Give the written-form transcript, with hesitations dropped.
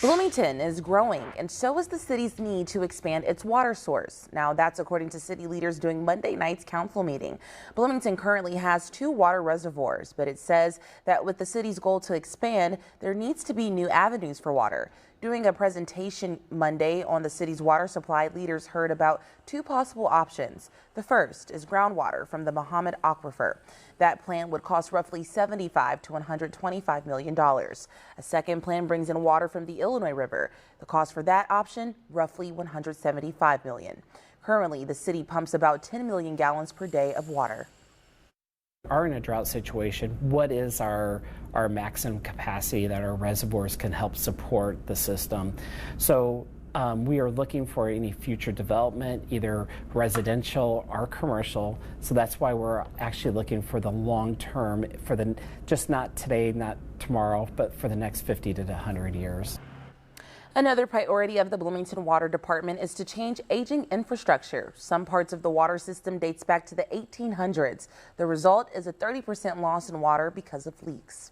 Bloomington is growing, and so is the city's need to expand its water source. Now, that's according to city leaders during Monday night's council meeting. Bloomington currently has 2 water reservoirs, but it says that with the city's goal to expand, there needs to be new avenues for water. During a presentation Monday on the city's water supply, leaders heard about 2 possible options. The first is groundwater from the Muhammad Aquifer. That plan would cost roughly $75 to $125 million. A second plan brings in water from the Illinois River. The cost for that option, roughly $175 million. Currently, the city pumps about 10 million gallons per day of water. Are in a drought situation, what is our maximum capacity that our reservoirs can help support the system? So we are looking for any future development, either residential or commercial. So that's why we're actually looking for the long term, for the just not today, not tomorrow, but for the next 50 to 100 years. Another priority of the Bloomington Water Department is to change aging infrastructure. Some parts of the water system dates back to the 1800s. The result is a 30% loss in water because of leaks.